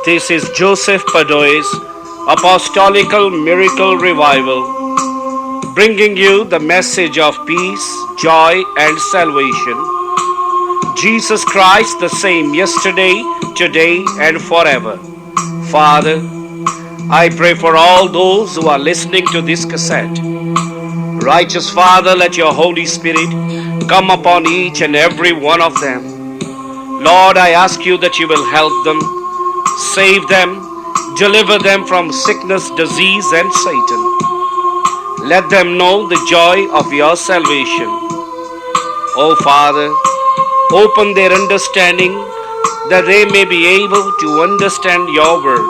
This is Joseph Padoy's Apostolical Miracle Revival, bringing you the message of peace, joy, and salvation. Jesus Christ, the same yesterday, today, and forever. Father, I pray for all those who are listening to this cassette. Righteous Father, let your Holy Spirit come upon each and every one of them. Lord, I ask you that you will help them, save them, deliver them from sickness, disease, and Satan. Let them know the joy of your salvation. Oh Father, open their understanding that they may be able to understand your word.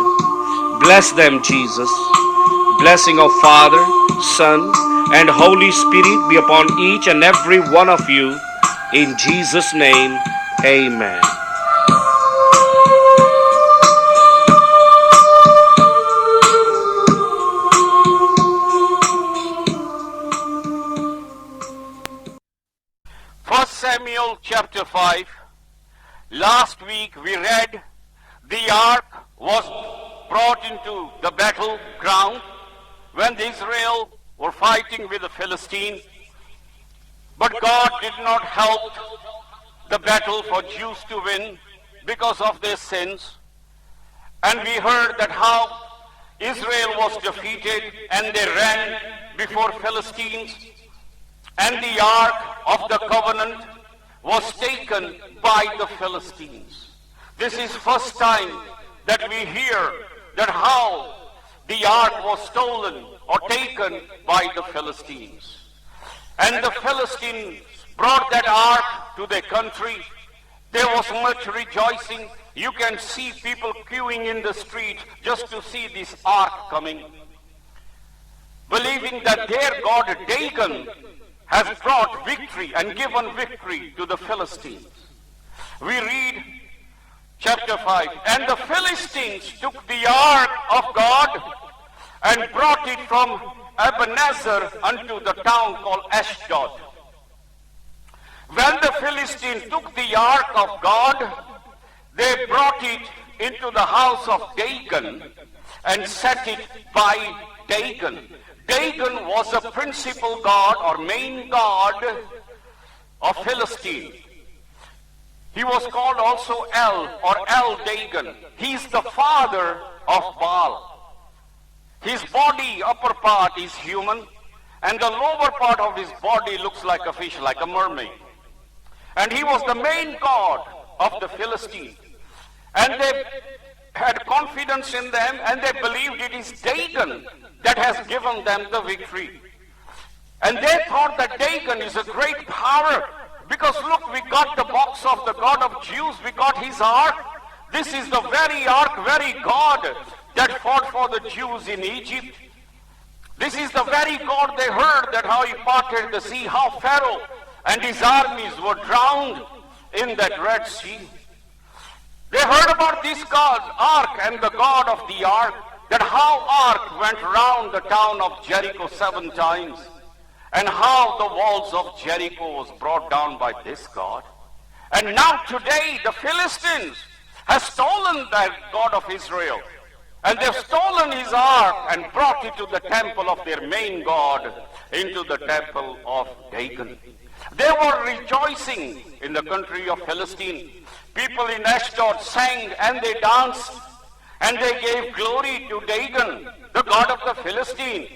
Bless them, Jesus. Blessing of Father, Son, and Holy Spirit be upon each and every one of you. In Jesus' name, amen. First Samuel chapter 5. Last week we read the ark was brought into the battleground when the Israel were fighting with the Philistines. But God did not help the battle for Jews to win because of their sins. And we heard that how Israel was defeated and they ran before Philistines. And the ark of the covenant was taken by the Philistines. This is first time that we hear that how the ark was stolen or taken by the Philistines. And the Philistines brought that ark to their country. There was much rejoicing. You can see people queuing in the street just to see this ark coming, believing that their god Dagon has brought victory and given victory to the Philistines. We read chapter 5, and the Philistines took the ark of God and brought it from Ebenezer unto the town called Ashdod. When the Philistines took the ark of God, they brought it into the house of Dagon and set it by Dagon. Dagon was a principal god or main god of Philistine. He was called also El or El Dagon. He's the father of Baal. His body, upper part is human, and the lower part of his body looks like a fish, like a mermaid. And he was the main god of the Philistines. And they had confidence in them, and they believed it is Dagon that has given them the victory. And they thought that Dagon is a great power, because look, we got the box of the God of Jews, we got his ark. This is the very ark, very God that fought for the Jews in Egypt. This is the very God they heard that how he parted the sea, how Pharaoh and his armies were drowned in that Red Sea. They heard about this God, ark, and the God of the ark, that how ark went round the town of Jericho 7 times, and how the walls of Jericho was brought down by this God. And now today the Philistines have stolen that God of Israel, and they've stolen his ark and brought it to the temple of their main God, into the temple of Dagon. They were rejoicing in the country of Philistine. People in Ashdod sang and they danced, and they gave glory to Dagon, the god of the Philistine,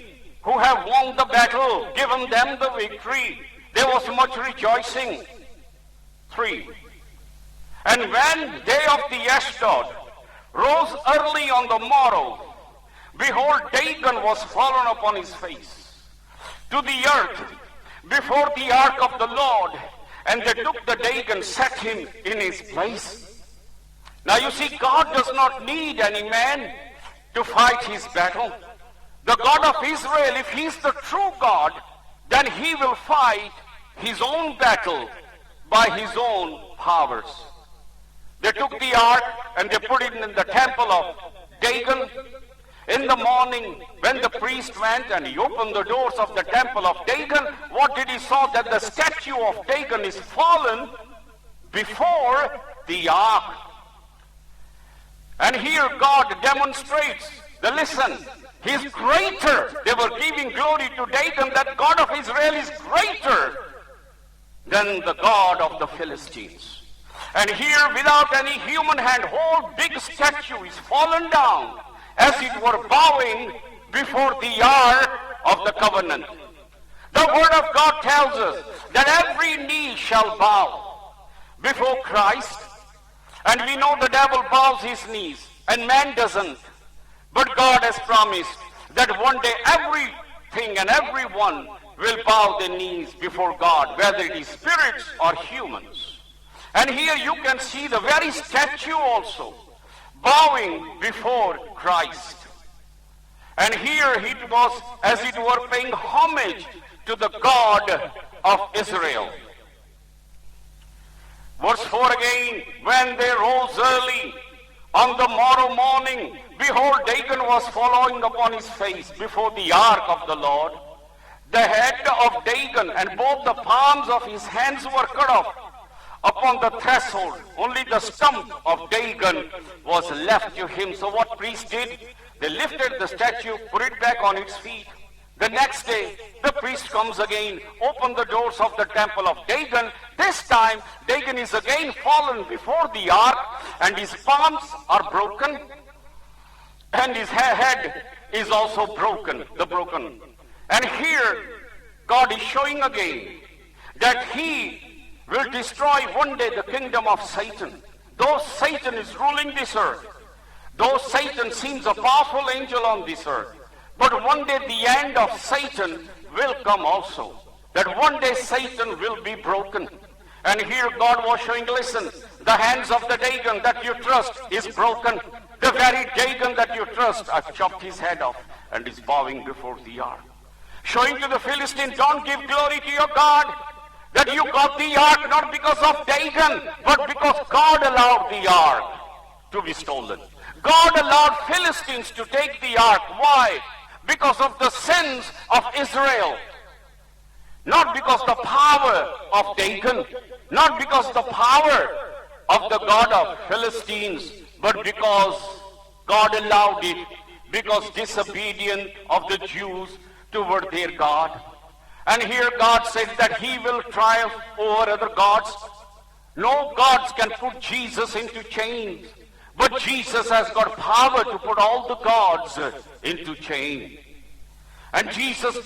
who have won the battle, given them the victory. There was much rejoicing. 3. And when they of the Ashdod rose early on the morrow, behold, Dagon was fallen upon his face to the earth before the ark of the Lord, and they took the Dagon, set him in his place. Now you see, God does not need any man to fight his battle. The God of Israel, if he's the true God, then he will fight his own battle by his own powers. They took the ark and they put it in the temple of Dagon. In the morning, when the priest went and he opened the doors of the temple of Dagon, what did he saw? That the statue of Dagon is fallen before the ark. And here God demonstrates the listen. He is greater. They were giving glory to Dagon, that God of Israel is greater than the God of the Philistines. And here, without any human hand, whole big statue is fallen down, as it were bowing before the ark of the covenant. The word of God tells us that every knee shall bow before Christ. And we know the devil bows his knees and man doesn't. But God has promised that one day everything and everyone will bow their knees before God, whether it is spirits or humans. And here you can see the very statue also bowing before Christ. And here it was, as it were, paying homage to the God of Israel. Verse 4 again, when they rose early on the morrow morning, behold, Dagon was following upon his face before the ark of the Lord. The head of Dagon and both the palms of his hands were cut off upon the threshold. Only the stump of Dagon was left to him. So what priests did? They lifted the statue, put it back on its feet. The next day, the priest comes again, open the doors of the temple of Dagon. This time, Dagon is again fallen before the ark, and his palms are broken, and his head is also broken. And here, God is showing again that he will destroy one day the kingdom of Satan. Though Satan is ruling this earth, though Satan seems a powerful angel on this earth, but one day the end of Satan will come also. That one day Satan will be broken. And here God was showing, listen, the hands of the Dagon that you trust is broken. The very Dagon that you trust, I've chopped his head off and is bowing before the ark. Showing to the Philistines, don't give glory to your God. That you got the ark not because of Dagon, but because God allowed the ark to be stolen. God allowed Philistines to take the ark. Why? Because of the sins of Israel. Not because the power of Dagon, not because the power of the God of Philistines, but because God allowed it, because disobedience of the Jews toward their God. And here God said that he will triumph over other gods. No gods can put Jesus into chains. But Jesus has got power to put all the gods into chain. And Jesus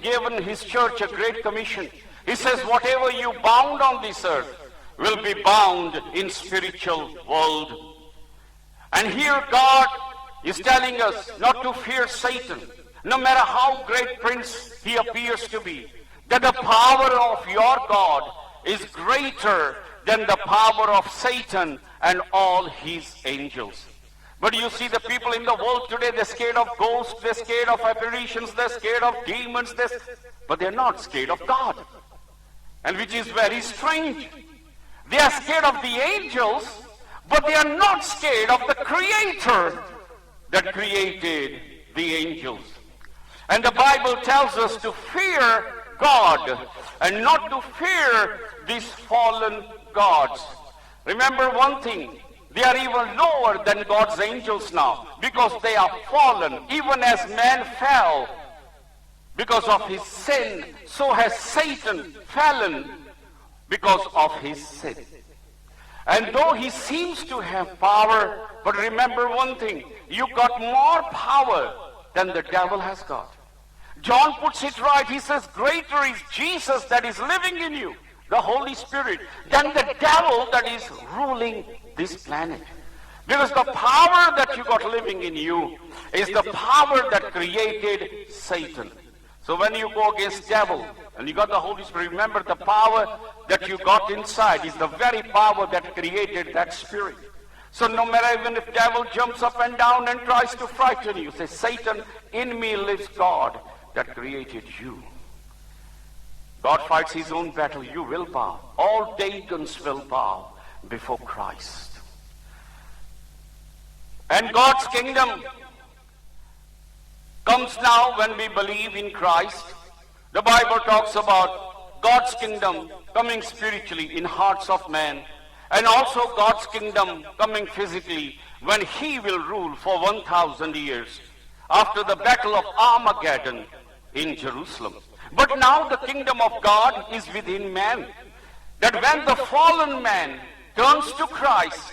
given his church a great commission. He says, whatever you bound on this earth will be bound in spiritual world. And here God is telling us not to fear Satan, no matter how great prince he appears to be, that the power of your God is greater than the power of Satan and all his angels. But you see the people in the world today, they're scared of ghosts, they're scared of apparitions, they're scared of demons, but they're not scared of God. And which is very strange. They are scared of the angels, but they are not scared of the Creator that created the angels. And the Bible tells us to fear God and not to fear these fallen gods. Remember one thing, they are even lower than God's angels now because they are fallen. Even as man fell because of his sin, so has Satan fallen because of his sin. And though he seems to have power, but remember one thing, you got more power than the devil has got. John puts it right. He says, greater is Jesus that is living in you, the Holy Spirit, than the devil that is ruling this planet. Because the power that you got living in you is the power that created Satan. So when you go against devil and you got the Holy Spirit, remember the power that you got inside is the very power that created that spirit. So no matter even if devil jumps up and down and tries to frighten you, say, Satan, in me lives God that created you. God fights his own battle. You will bow. All Dagons will bow before Christ. And God's kingdom comes now when we believe in Christ. The Bible talks about God's kingdom coming spiritually in hearts of men. and also God's kingdom coming physically when he will rule for 1,000 years after the battle of Armageddon in Jerusalem. But now the kingdom of God is within man. That when the fallen man turns to Christ,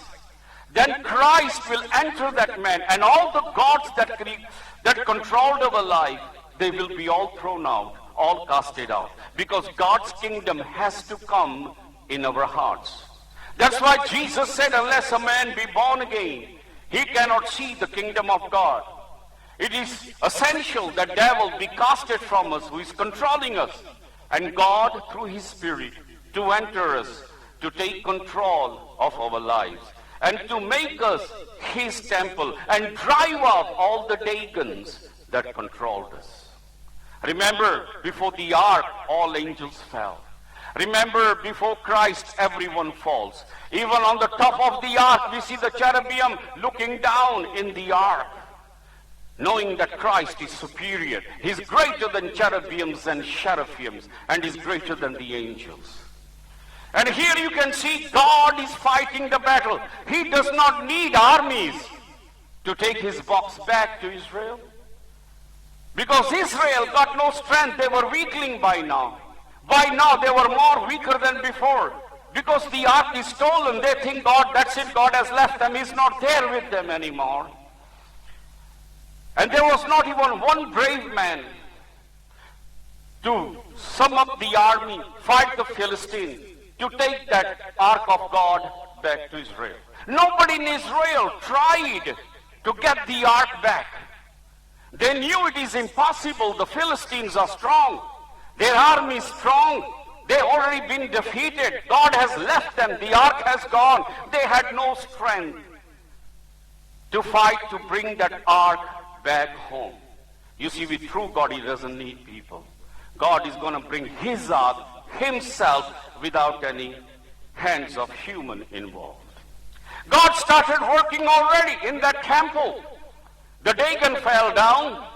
then Christ will enter that man, and all the gods that controlled our life, they will be all thrown out, all casted out, because God's kingdom has to come in our hearts. That's why Jesus said, unless a man be born again, he cannot see the kingdom of God. It is essential that devil be casted from us, who is controlling us, and God through his Spirit to enter us, to take control of our lives, and to make us his temple and drive out all the Dagons that controlled us. Remember, before the ark, all angels fell. Remember, before Christ, everyone falls. Even on the top of the ark, we see the cherubim looking down in the ark, knowing that Christ is superior. He's greater than cherubims and seraphims, and is greater than the angels. And here you can see God is fighting the battle. He does not need armies to take his box back to Israel, because Israel got no strength. They were weakling by now. By now they were more weaker than before, because the ark is stolen. They think God, that's it, God has left them. He's not there with them anymore. And there was not even one brave man to sum up the army, fight the Philistines, to take that ark of God back to Israel. Nobody in Israel tried to get the ark back. They knew it is impossible. The Philistines are strong. Their army is strong. They already been defeated. God has left them. The ark has gone. They had no strength to fight to bring that ark back home. You see, with true God, he doesn't need people. God is going to bring his ark himself without any hands of human involved. God started working already in that temple. The Dagon fell down.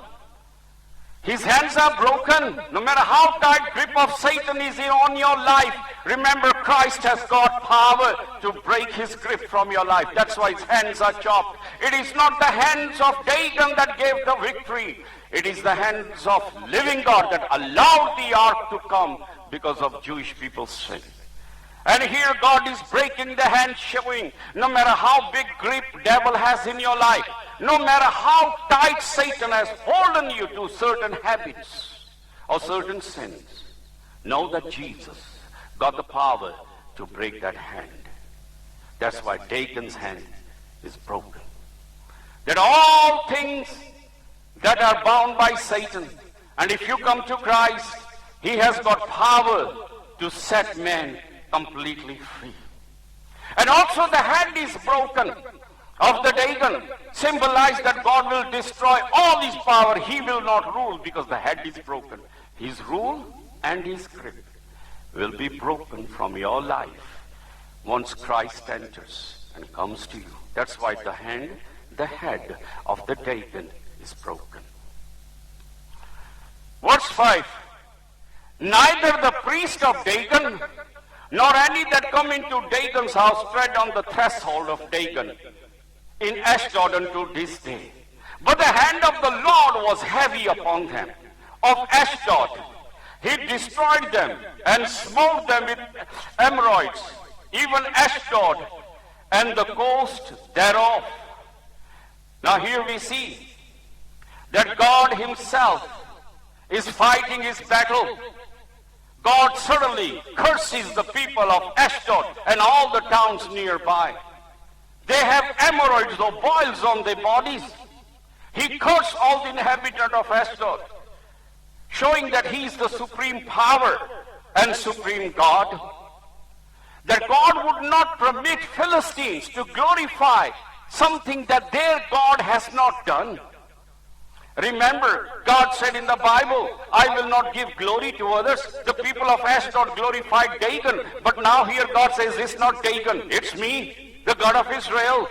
His hands are broken. No matter how tight grip of Satan is on your life, remember Christ has got power to break his grip from your life. That's why his hands are chopped. It is not the hands of Dagon that gave the victory. It is the hands of living God that allowed the ark to come because of Jewish people's sin. And here God is breaking the hand, showing no matter how big grip devil has in your life, no matter how tight Satan has holden you to certain habits or certain sins, know that Jesus got the power to break that hand. That's why Dagon's hand is broken. That all things that are bound by Satan, and if you come to Christ, he has got power to set man completely free. And also the hand is broken of the Dagon, symbolize that God will destroy all his power. He will not rule because the head is broken. His rule and his grip will be broken from your life once Christ enters and comes to you. That's why the head of the Dagon is broken. Verse 5. Neither the priest of Dagon nor any that come into Dagon's house tread on the threshold of Dagon in Ashdod unto this day. But the hand of the Lord was heavy upon them of Ashdod. He destroyed them and smote them with emeroids, even Ashdod and the coast thereof. Now here we see that God himself is fighting his battle. God suddenly curses the people of Ashdod and all the towns nearby. They have emeroids or boils on their bodies. He cursed all the inhabitants of Ashdod, showing that he is the supreme power and supreme God. That God would not permit Philistines to glorify something that their God has not done. Remember, God said in the Bible, I will not give glory to others. The people of Ashdod glorified Dagon, but now here God says, it's not Dagon, it's me, the God of Israel.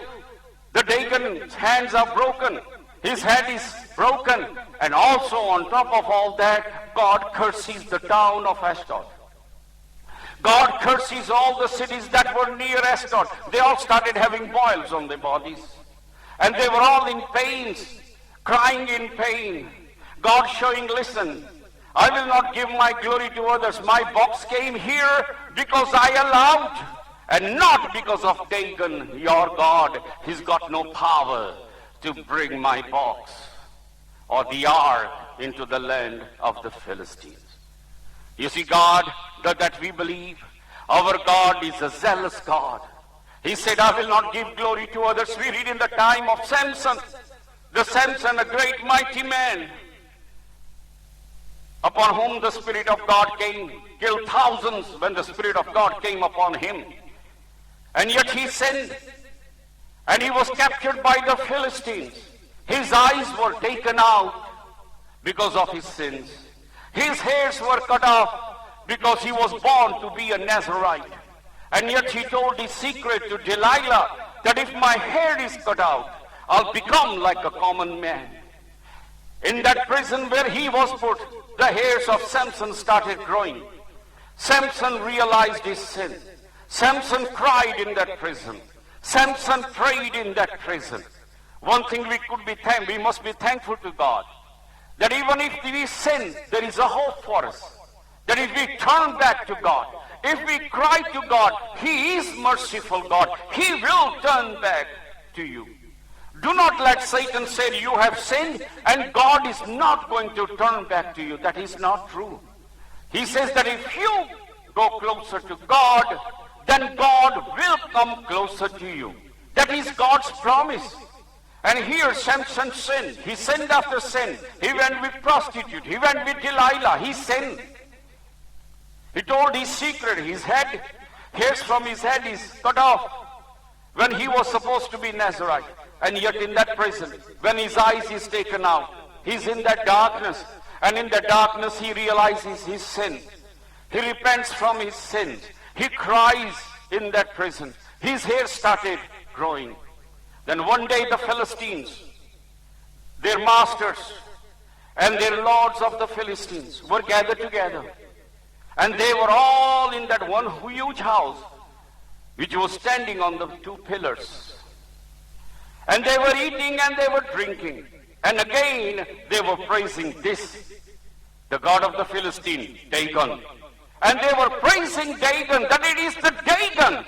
The Dagon's hands are broken, his head is broken, and also on top of all that, God curses the town of Ashdod. God curses all the cities that were near Ashdod. They all started having boils on their bodies. And they were all in pains, crying in pain. God showing, listen, I will not give my glory to others. My box came here because I allowed, and not because of Dagon, your God. He's got no power to bring my box or the ark into the land of the Philistines. You see, God, that we believe, our God is a zealous God. He said, I will not give glory to others. We read in the time of Samson, a great mighty man, upon whom the Spirit of God came, killed thousands when the Spirit of God came upon him. And yet he sinned, and he was captured by the Philistines. His eyes were taken out because of his sins. His hairs were cut off because he was born to be a Nazarite. And yet he told his secret to Delilah that if my hair is cut out, I'll become like a common man. In that prison where he was put, the hairs of Samson started growing. Samson realized his sin. Samson cried in that prison. Samson prayed in that prison. One thing we must be thankful to God, that even if we sin, there is a hope for us. That if we turn back to God, if we cry to God, He is merciful God. He will turn back to you. Do not let Satan say you have sinned and God is not going to turn back to you. That is not true. He says that if you go closer to God, then God will come closer to you. That is God's promise. And here Samson sinned. He sinned after sin. He went with prostitute. He went with Delilah. He sinned. He told his secret. His head, hairs from his head is cut off when he was supposed to be Nazarite. And yet in that prison, when his eyes is taken out, he's in that darkness. And in the darkness he realizes his sin. He repents from his sins. He cries in that prison. His hair started growing. Then one day the Philistines, their masters and their lords of the Philistines were gathered together. And they were all in that one huge house which was standing on the two pillars. And they were eating and they were drinking. And again they were praising this, the god of the Philistine, Dagon. And they were praising Dagon, that it is the Dagon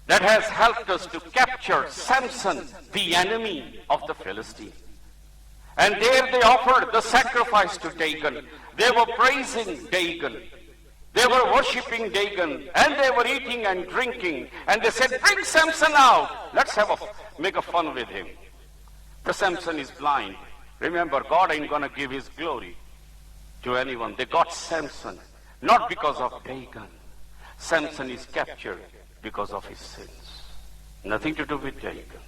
that has helped us to capture Samson, the enemy of the Philistine. And there they offered the sacrifice to Dagon. They were praising Dagon. They were worshipping Dagon. And they were eating and drinking. And they said, bring Samson out. Let's make a fun with him. The Samson is blind. Remember, God ain't going to give his glory to anyone. They got Samson, not because of Dagon. Samson is captured because of his sins. Nothing to do with Dagon.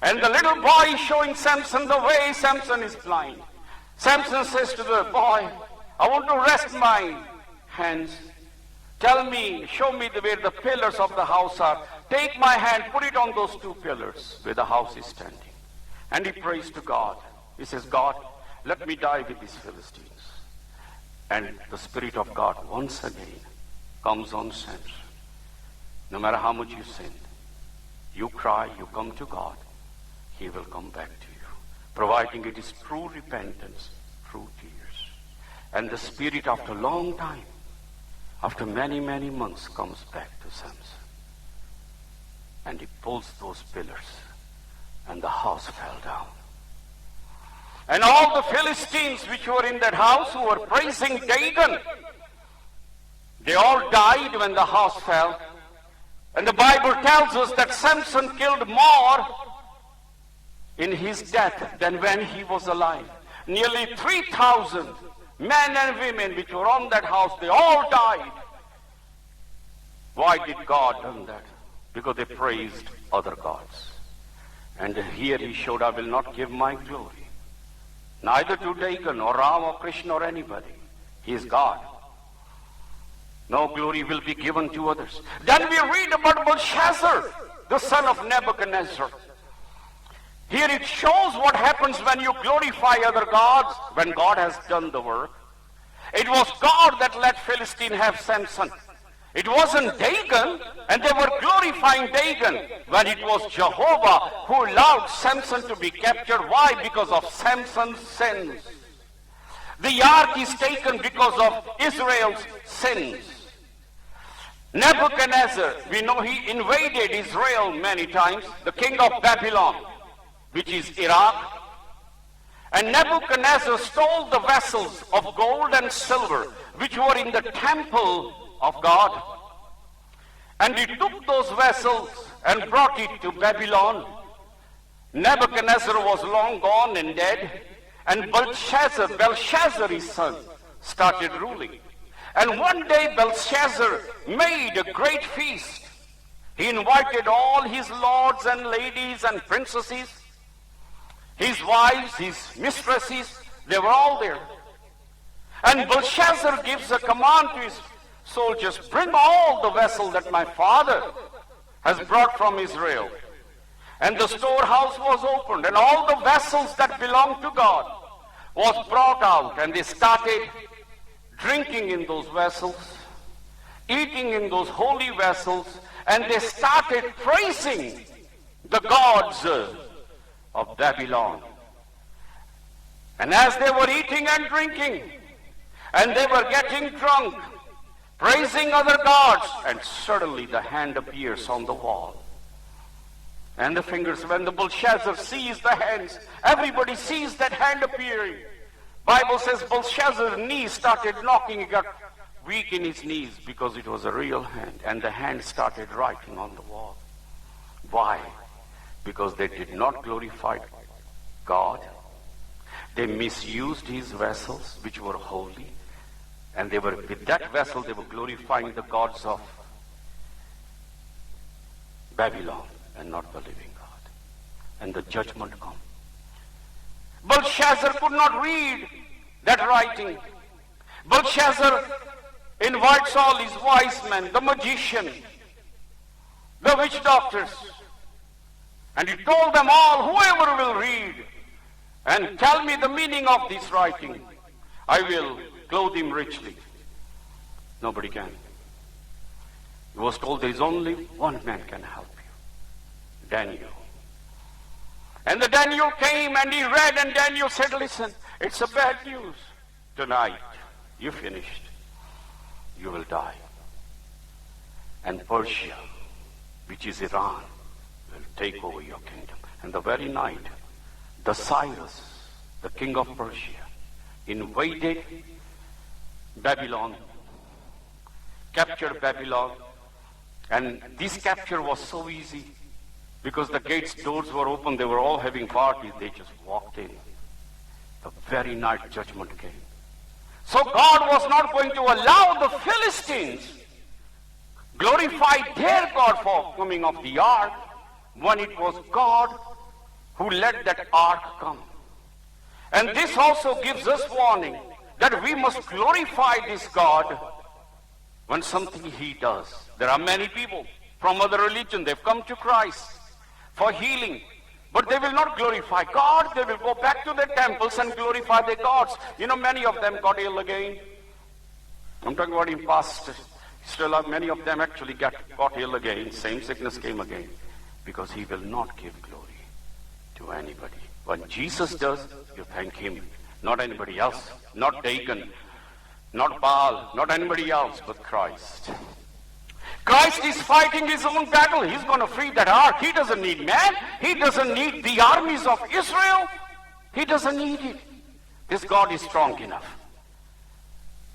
And the little boy is showing Samson the way. Samson is blind. Samson says to the boy, I want to rest my hands. Tell me, show me where the pillars of the house are. Take my hand, put it on those two pillars where the house is standing. And he prays to God. He says, God, let me die with these Philistines. And the Spirit of God once again comes on Samson. No matter how much you sin, you cry, you come to God, He will come back to you, providing it is true repentance, true tears. And the Spirit, after a long time, after many, many months, comes back to Samson. And he pulls those pillars, and the house fell down. And all the Philistines which were in that house who were praising Dagon, they all died when the house fell. And the Bible tells us that Samson killed more in his death than when he was alive. Nearly 3,000 men and women which were on that house, they all died. Why did God do that? Because they praised other gods. And here he showed, I will not give my glory, neither to Dagon or Ram or Krishna or anybody. He is God. No glory will be given to others. Then we read about Belshazzar, the son of Nebuchadnezzar. Here it shows what happens when you glorify other gods, when God has done the work. It was God that let Philistine have Samson. It wasn't Dagon, and they were glorifying Dagon when it was Jehovah who allowed Samson to be captured. Why? Because of Samson's sins. The ark is taken because of Israel's sins. Nebuchadnezzar, we know he invaded Israel many times, the king of Babylon, which is Iraq. And Nebuchadnezzar stole the vessels of gold and silver which were in the temple of God. And he took those vessels and brought it to Babylon. Nebuchadnezzar was long gone and dead, and Belshazzar, his son, started ruling. And one day Belshazzar made a great feast. He invited all his lords and ladies and princesses, his wives, his mistresses, they were all there. And Belshazzar gives a command to his soldiers, bring all the vessels that my father has brought from Israel. And the storehouse was opened, and all the vessels that belonged to God was brought out, and they started drinking in those vessels, eating in those holy vessels, and they started praising the gods of Babylon. And as they were eating and drinking, and they were getting drunk, praising other gods, and suddenly the hand appears on the wall. And the fingers, when the Belshazzar sees the hands, everybody sees that hand appearing. Bible says Belshazzar's knees started knocking. He got weak in his knees because it was a real hand. And the hand started writing on the wall. Why? Because they did not glorify God. They misused his vessels, which were holy. And they were, with that vessel, they were glorifying the gods of Babylon and not the living God. And the judgment come. Belshazzar could not read that writing. Belshazzar invites all his wise men, the magician, the witch doctors, and he told them all, whoever will read and tell me the meaning of this writing, I will clothe him richly. Nobody can. He was told there is only one man can help you, Daniel. And the Daniel came and he read, and Daniel said, listen, it's a bad news. Tonight, you finished. You will die. And Persia, which is Iran, will take over your kingdom. And the very night, the Cyrus, the king of Persia, invaded Babylon, captured Babylon. And this capture was so easy because the gates, doors were open, they were all having parties, they just walked in. The very night judgment came. So God was not going to allow the Philistines glorify their God for coming of the ark when it was God who let that ark come. And this also gives us warning that we must glorify this God when something he does. There are many people from other religions, they've come to Christ for healing, but they will not glorify God. They will go back to their temples and glorify their gods. You know, many of them got ill again. I'm talking about in past. Still, many of them actually got ill again. Same sickness came again. Because he will not give glory to anybody. When Jesus does, you thank him. Not anybody else. Not Dagon. Not Baal. Not anybody else but Christ. Christ is fighting his own battle. He's going to free that ark. He doesn't need man. He doesn't need the armies of Israel. He doesn't need it. This God is strong enough.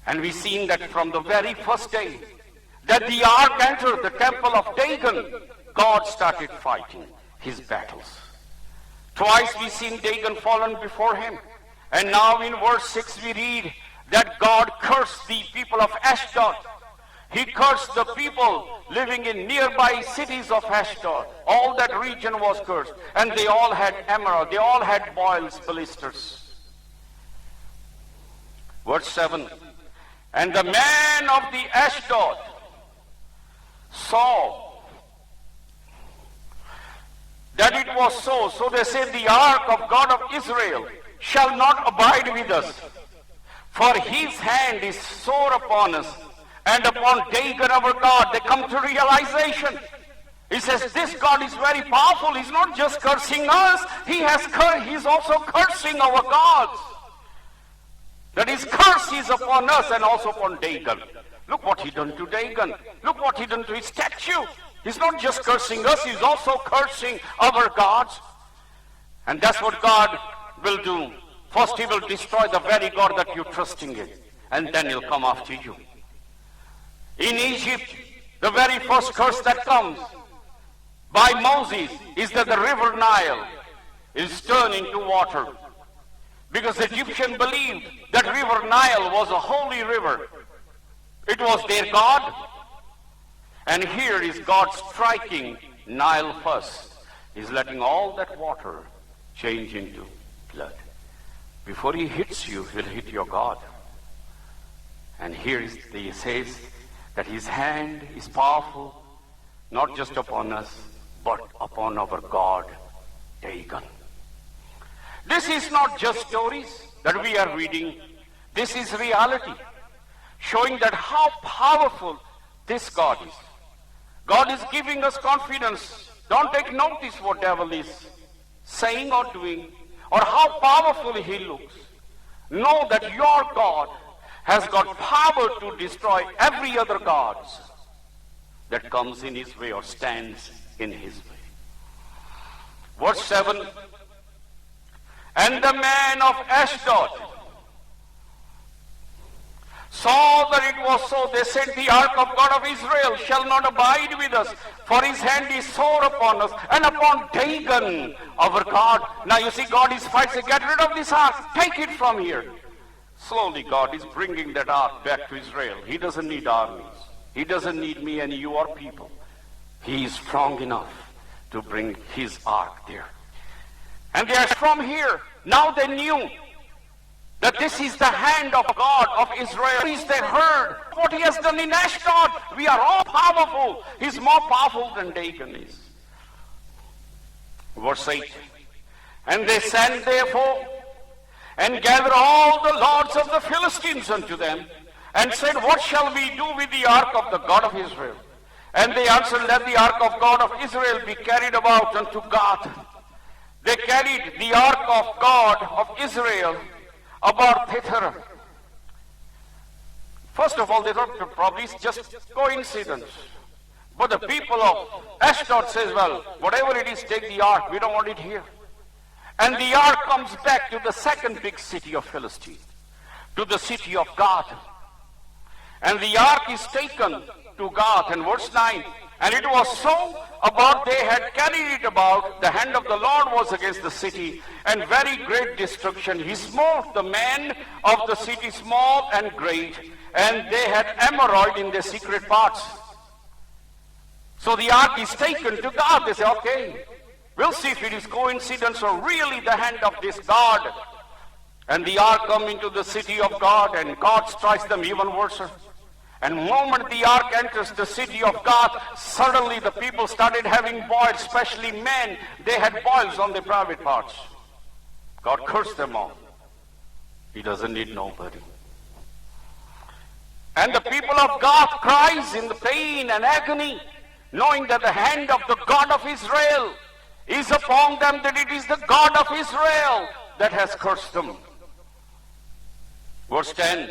And we've seen that from the very first day that the ark entered the temple of Dagon, God started fighting his battles. Twice we've seen Dagon fallen before him. And now in verse 6 we read that God cursed the people of Ashdod. He cursed the people living in nearby cities of Ashdod. All that region was cursed. And they all had emerald. They all had boils, blisters. Verse 7. And the man of the Ashdod saw that it was so. So they said, the ark of God of Israel shall not abide with us. For his hand is sore upon us, and upon Dagon our God. They come to realization. He says, this God is very powerful. He's not just cursing us. He's also cursing our gods. That his curse is upon us and also upon Dagon. Look what he done to Dagon. Look what he done to his statue. He's not just cursing us. He's also cursing our gods. And that's what God will do. First he will destroy the very God that you're trusting in. And then he'll come after you. In Egypt, the very first curse that comes by Moses is that the river Nile is turned into water. Because the Egyptians believed that river Nile was a holy river. It was their God. And here is God striking Nile first. He's letting all that water change into blood. Before he hits you, he'll hit your God. And here he says that his hand is powerful, not just upon us, but upon our God, Dagon. This is not just stories that we are reading. This is reality, showing that how powerful this God is. God is giving us confidence. Don't take notice what devil is saying or doing, or how powerful he looks. Know that your God has got power to destroy every other god that comes in his way or stands in his way. Verse 7, and the man of Ashdod saw that it was so. They said, the ark of God of Israel shall not abide with us, for his hand is sore upon us, and upon Dagon, our God. Now you see, God is fighting, get rid of this ark, take it from here. Slowly God is bringing that ark back to Israel. He doesn't need armies. He doesn't need me and you or people. He is strong enough to bring his ark there. And they are from here. Now they knew that this is the hand of God of Israel. Please, they heard what he has done in Ashdod. We are all powerful. He's more powerful than Dagon is. Verse 8. And they sent therefore and gathered all the lords of the Philistines unto them, and said, what shall we do with the ark of the God of Israel? And they answered, let the ark of God of Israel be carried about unto God. They carried the ark of God of Israel about thither. First of all, they thought probably it's just coincidence. But the people of Ashdod says, well, whatever it is, take the ark. We don't want it here. And the ark comes back to the second big city of Philistine, to the city of God. And the ark is taken to God. And verse 9, and it was so about they had carried it about, the hand of the Lord was against the city, and very great destruction. He smote the men of the city, small and great, and they had emerald in their secret parts. So the ark is taken to God. They say, okay, we'll see if it is coincidence or really the hand of this God. And the ark come into the city of God, and God strikes them even worse. And the moment the ark enters the city of God, suddenly the people started having boils, especially men. They had boils on their private parts. God cursed them all. He doesn't need nobody. And the people of God cries in the pain and agony, knowing that the hand of the God of Israel is upon them, that it is the God of Israel that has cursed them. Verse 10,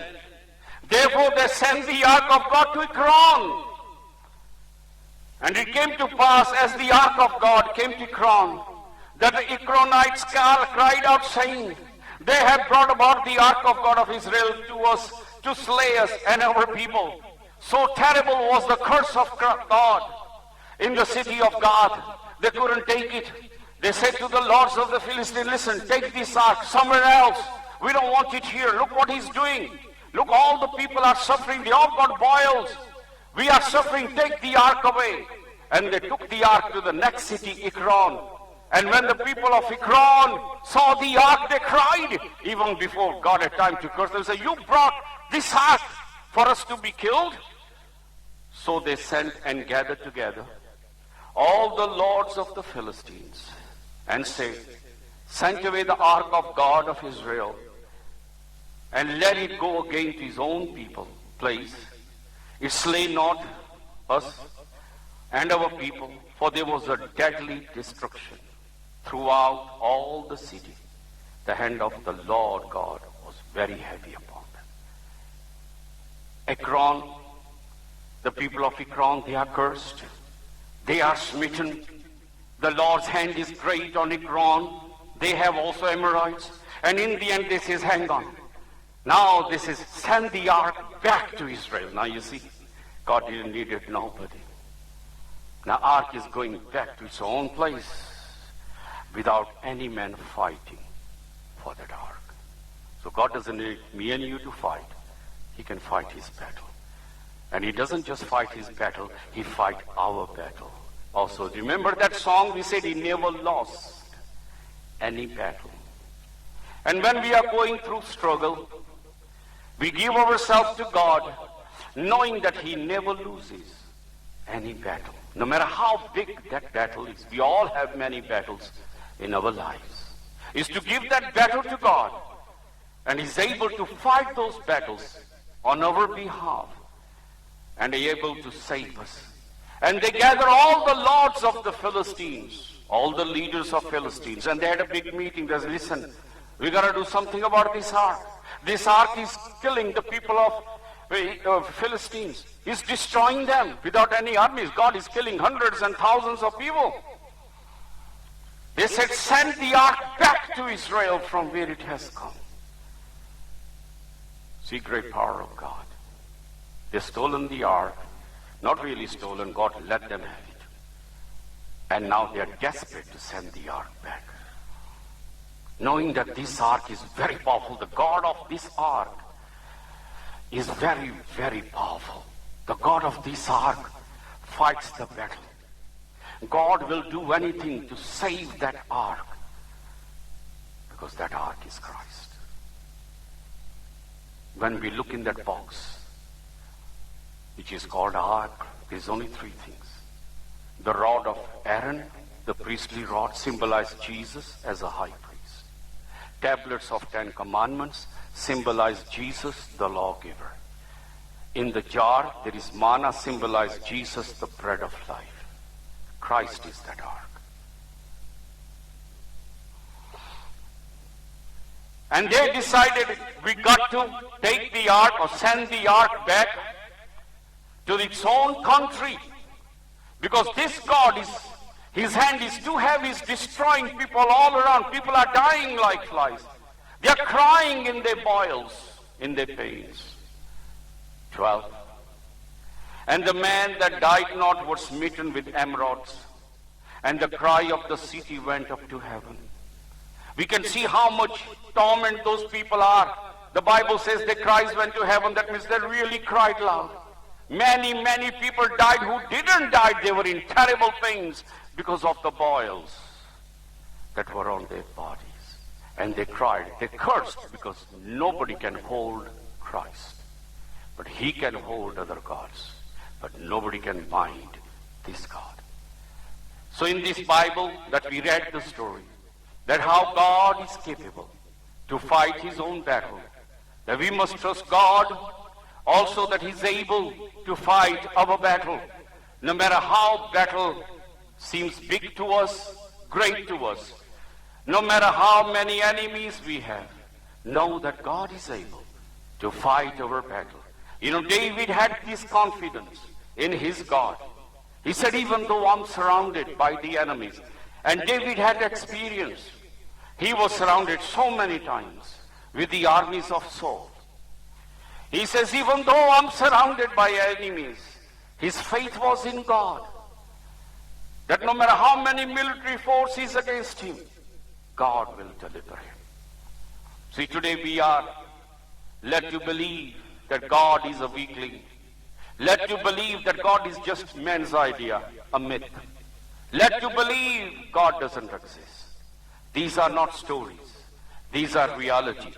therefore they sent the ark of God to Ekron. And it came to pass, as the ark of God came to Ekron, that the Ekronites cried out, saying, they have brought about the ark of God of Israel to us, to slay us and our people. So terrible was the curse of God in the city of God. They couldn't take it. They said to the lords of the Philistines, listen, take this ark somewhere else. We don't want it here. Look what he's doing. Look, all the people are suffering. They all got boils. We are suffering. Take the ark away. And they took the ark to the next city, Ekron. And when the people of Ekron saw the ark, they cried. Even before God had time to curse them, they said, you brought this ark for us to be killed? So they sent and gathered together all the lords of the Philistines and said, sent away the ark of God of Israel. and let it go against his own people, place. It slay not us and our people, for there was a deadly destruction throughout all the city. The hand of the Lord God was very heavy upon them. Ekron, the people of Ekron, they are cursed. They are smitten. The Lord's hand is great on Ekron. They have also Amorites. And in the end, this is, hang on. Now this is, send the ark back to Israel. Now you see, God didn't need it, nobody. Now ark is going back to its own place without any man fighting for that ark. So God doesn't need me and you to fight. He can fight his battle. And he doesn't just fight his battle, he fight our battle. Also, remember that song we said he never lost any battle. And when we are going through struggle, we give ourselves to God, knowing that he never loses any battle. No matter how big that battle is, we all have many battles in our lives, is to give that battle to God. And he's able to fight those battles on our behalf and able to save us. And they gather all the lords of the Philistines, all the leaders of Philistines, and they had a big meeting. They said, listen, we got to do something about this ark. This ark is killing the people of Philistines. He's destroying them without any armies. God is killing hundreds and thousands of people. They said, send the ark back to Israel from where it has come. See, great power of God. They've stolen the ark. Not really stolen, God let them have it. And now they are desperate to send the ark back. Knowing that this ark is very powerful. The God of this ark is very, very powerful. The God of this ark fights the battle. God will do anything to save that ark, because that ark is Christ. When we look in that box, which is called ark, there's only three things. The rod of Aaron, the priestly rod, symbolized Jesus as a high priest. Tablets of 10 Commandments symbolize Jesus, the lawgiver. In the jar, there is manna, symbolize Jesus, the bread of life. Christ is that ark. And they decided we got to take the ark or send the ark back to its own country, because this God is, his hand is too heavy, he's destroying people all around. People are dying like flies. They are crying in their boils, in their pains. 12. And the man that died not was smitten with emerods, and the cry of the city went up to heaven. We can see how much torment those people are. The Bible says their cries went to heaven. That means they really cried loud. Many, many people died who didn't die. They were in terrible pains because of the boils that were on their bodies. And they cried. They cursed, because nobody can hold Christ. But he can hold other gods. But nobody can bind this God. So in this Bible that we read the story, that how God is capable to fight his own battle, that we must trust God also that he's able to fight our battle. No matter how battle seems big to us, great to us, no matter how many enemies we have, know that God is able to fight our battle. You know, David had this confidence in his God. He said, even though I'm surrounded by the enemies, and David had experience. He was surrounded so many times with the armies of Saul. He says, even though I'm surrounded by enemies, his faith was in God. That no matter how many military force is against him, God will deliver him. See, today we are led to believe that God is a weakling. Led to believe that God is just man's idea, a myth. Led to believe God doesn't exist. These are not stories. These are reality.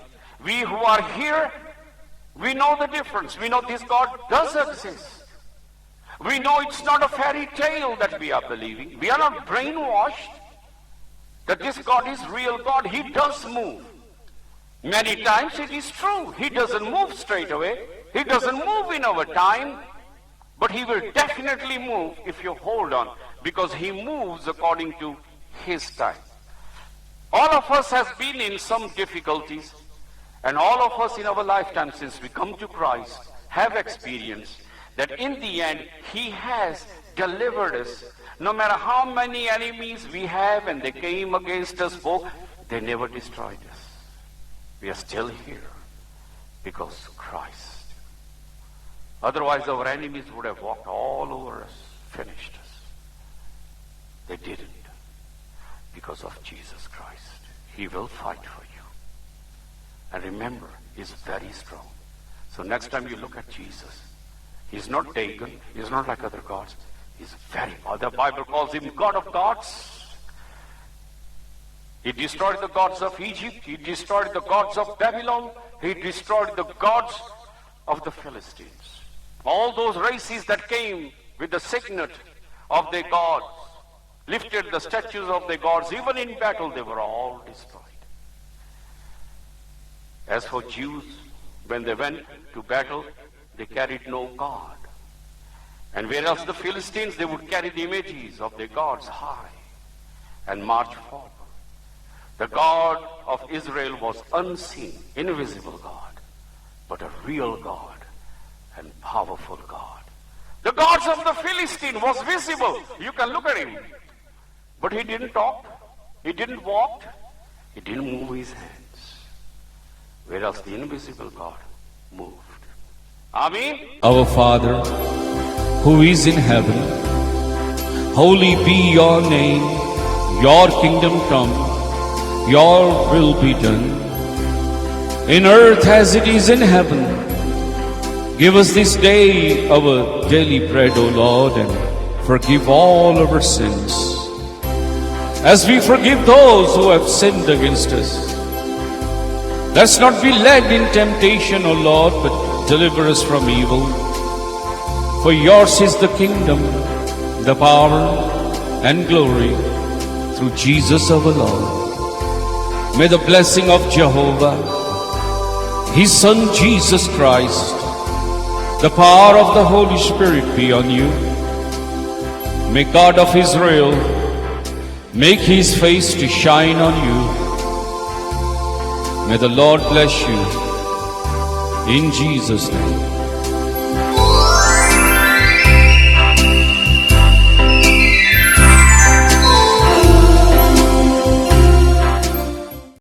We who are here, we know the difference. We know this God does exist. We know it's not a fairy tale that we are believing. We are not brainwashed that this God is real God. He does move. Many times it is true. He doesn't move straight away. He doesn't move in our time. But he will definitely move if you hold on, because he moves according to his time. All of us has been in some difficulties, and all of us in our lifetime since we come to Christ have experienced that in the end he has delivered us. No matter how many enemies we have and they came against us both, they never destroyed us. We are still here because of Christ. Otherwise our enemies would have walked all over us, finished us. They didn't, because of Jesus Christ. He will fight for you. And remember, he's very strong. So next time you look at Jesus, he's not Dagon, he's not like other gods. He's very powerful. The Bible calls him God of gods. He destroyed the gods of Egypt. He destroyed the gods of Babylon. He destroyed the gods of the Philistines. All those races that came with the signet of their gods, lifted the statues of their gods, even in battle they were all destroyed. As for Jews, when they went to battle, they carried no god. And whereas the Philistines, they would carry the images of their gods high and march forward. The God of Israel was unseen, invisible God, but a real God and powerful God. The gods of the Philistine was visible. You can look at him. But he didn't talk. He didn't walk. He didn't move his hands. Whereas the invisible God moved. Amen. Our Father, who is in heaven, holy be your name. Your kingdom come. Your will be done. In earth as it is in heaven. Give us this day our daily bread, O Lord, and forgive all our sins, as we forgive those who have sinned against us. Let's not be led in temptation, O Lord, but deliver us from evil. For yours is the kingdom, the power, and glory, through Jesus our Lord. May the blessing of Jehovah, His Son Jesus Christ, the power of the Holy Spirit be on you. May God of Israel make His face to shine on you. May the Lord bless you in Jesus' name.